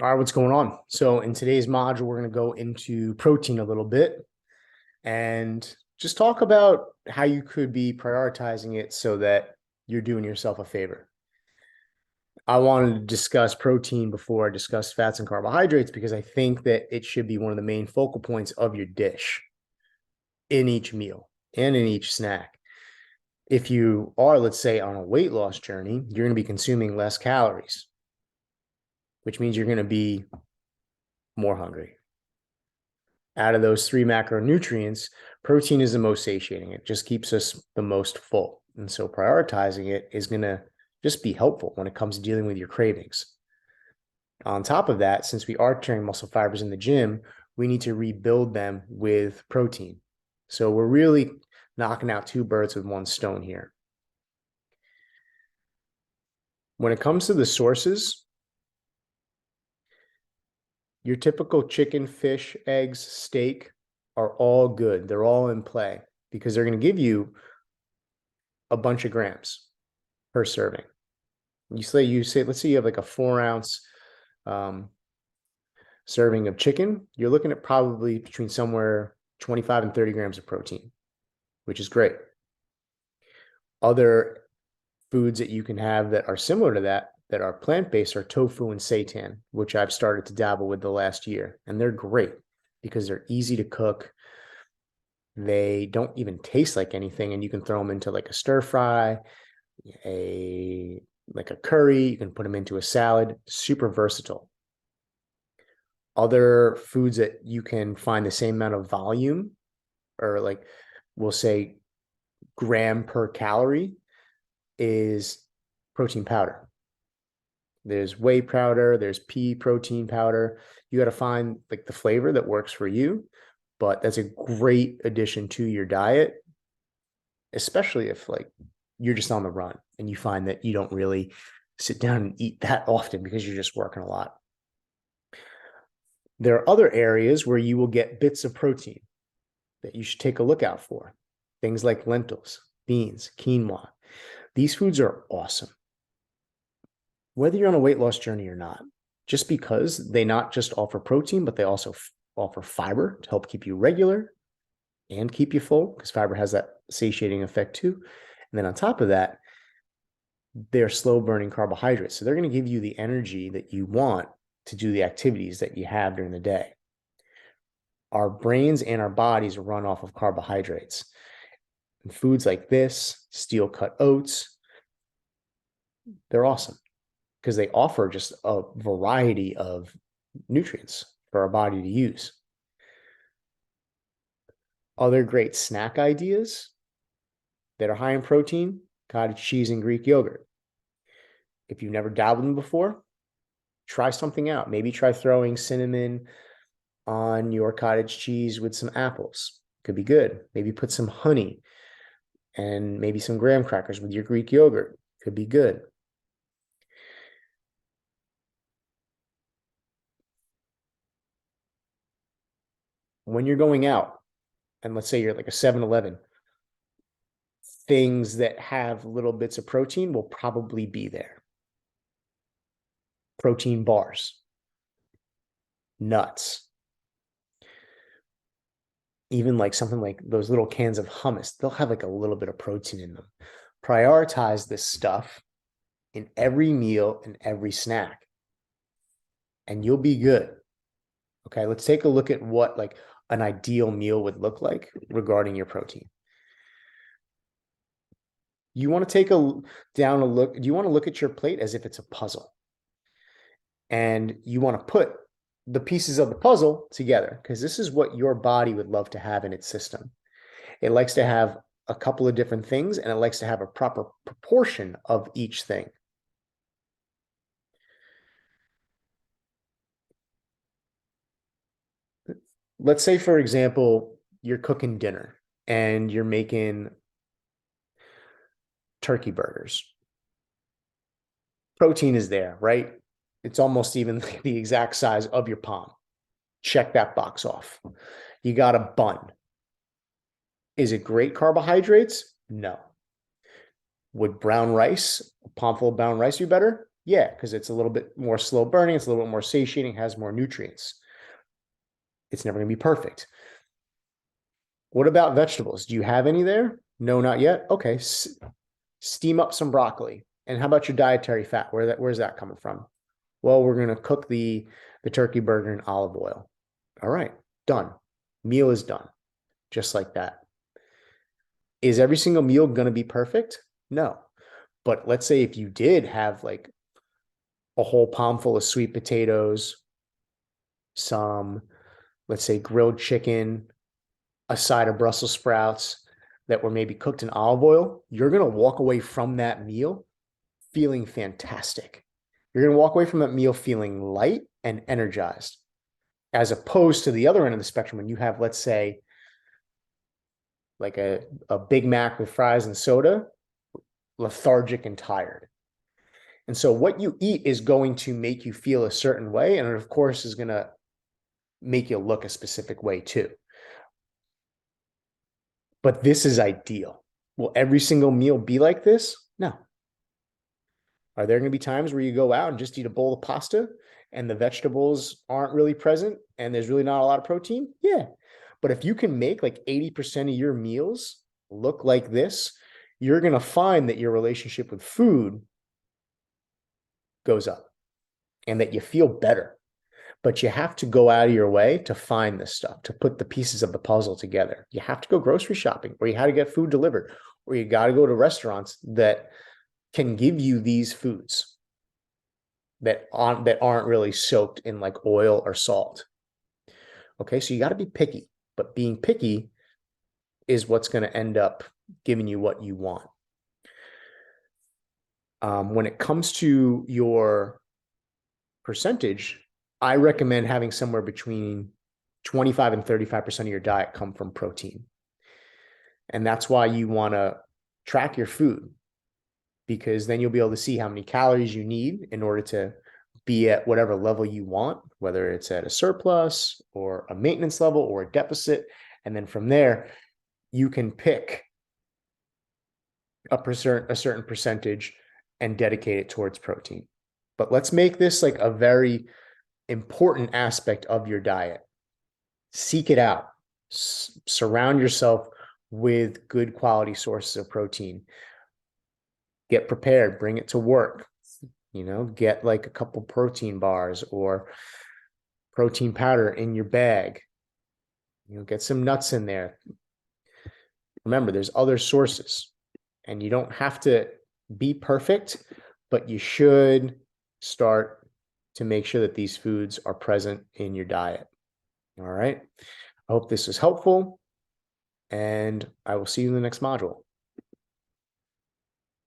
All right, what's going on? So in today's module, we're going to go into protein a little bit and just talk about how you could be prioritizing it so that you're doing yourself a favor. I wanted to discuss protein before I discuss fats and carbohydrates because I think that it should be one of the main focal points of your dish in each meal and in each snack. If you are, let's say, on a weight loss journey, you're going to be consuming less calories, which means you're going to be more hungry. Out of those three macronutrients, protein is the most satiating. It just keeps us the most full. And so prioritizing it is going to just be helpful when it comes to dealing with your cravings. On top of that, since we are tearing muscle fibers in the gym, we need to rebuild them with protein. So we're really knocking out two birds with one stone here. When it comes to the sources, your typical chicken, fish, eggs, steak are all good. They're all in play because they're going to give you a bunch of grams per serving. Let's say you have like a 4 ounce serving of chicken. You're looking at probably between somewhere 25 and 30 grams of protein, which is great. Other foods that you can have that are similar to that are plant-based are tofu and seitan, which I've started to dabble with the last year. And they're great because they're easy to cook. They don't even taste like anything, and you can throw them into like a stir fry, like a curry. You can put them into a salad. Super versatile. Other foods that you can find the same amount of volume, or like we'll say gram per calorie, is protein powder. There's whey powder, there's pea protein powder. You got to find like the flavor that works for you, but that's a great addition to your diet, especially if like you're just on the run and you find that you don't really sit down and eat that often because you're just working a lot. There are other areas where you will get bits of protein that you should take a look out for. Things like lentils, beans, quinoa. These foods are awesome. Whether you're on a weight loss journey or not, just because they not just offer protein, but they also offer fiber to help keep you regular and keep you full, because fiber has that satiating effect too. And then on top of that, they're slow burning carbohydrates. So they're going to give you the energy that you want to do the activities that you have during the day. Our brains and our bodies run off of carbohydrates. And foods like this, steel cut oats, they're awesome because they offer just a variety of nutrients for our body to use. Other great snack ideas that are high in protein: cottage cheese and Greek yogurt. If you've never dabbled in before, try something out. Maybe try throwing cinnamon on your cottage cheese with some apples. Could be good. Maybe put some honey and maybe some graham crackers with your Greek yogurt. Could be good. When you're going out, and let's say you're like a 7-Eleven, things that have little bits of protein will probably be there. Protein bars, nuts, even like something like those little cans of hummus, they'll have like a little bit of protein in them. Prioritize this stuff in every meal and every snack, and you'll be good. Okay, let's take a look at what like an ideal meal would look like regarding your protein. You want to take a down a look. Do you want to look at your plate as if it's a puzzle? And you want to put the pieces of the puzzle together because this is what your body would love to have in its system. It likes to have a couple of different things, and it likes to have a proper proportion of each thing. Let's say, for example, you're cooking dinner and you're making turkey burgers. Protein is there, right? It's almost even the exact size of your palm. Check that box off. You got a bun. Is it great carbohydrates? No. Would brown rice, a palm full of brown rice, be better? Yeah, because it's a little bit more slow burning, it's a little bit more satiating, has more nutrients. It's never going to be perfect. What about vegetables? Do you have any there? No, not yet. Okay, steam up some broccoli. And how about your dietary fat? Where's that coming from? Well, we're going to cook the turkey burger in olive oil. All right, done. Meal is done. Just like that. Is every single meal going to be perfect? No. But let's say if you did have like a whole palm full of sweet potatoes, some, let's say, grilled chicken, a side of Brussels sprouts that were maybe cooked in olive oil, you're going to walk away from that meal feeling fantastic. You're going to walk away from that meal feeling light and energized, as opposed to the other end of the spectrum when you have, let's say, like a Big Mac with fries and soda, lethargic and tired. And so what you eat is going to make you feel a certain way. And it, of course, is going to make you look a specific way too. But this is ideal. Will every single meal be like this? No. Are there going to be times where you go out and just eat a bowl of pasta and the vegetables aren't really present and there's really not a lot of protein? Yeah. But if you can make like 80% of your meals look like this, you're going to find that your relationship with food goes up and that you feel better. But you have to go out of your way to find this stuff, to put the pieces of the puzzle together. You have to go grocery shopping, or you have to get food delivered, or you got to go to restaurants that can give you these foods that aren't really soaked in like oil or salt. Okay, so you got to be picky, but being picky is what's going to end up giving you what you want. When it comes to your percentage, I recommend having somewhere between 25 and 35% of your diet come from protein. And that's why you want to track your food, because then you'll be able to see how many calories you need in order to be at whatever level you want, whether it's at a surplus or a maintenance level or a deficit. And then from there, you can pick a certain percentage and dedicate it towards protein. But let's make this like a very important aspect of your diet. Seek it out. Surround yourself with good quality sources of protein. Get prepared, bring it to work. Get like a couple protein bars or protein powder in your bag. Get some nuts in there. Remember, there's other sources, and you don't have to be perfect, but you should start to make sure that these foods are present in your diet. All right. I hope this was helpful, and I will see you in the next module.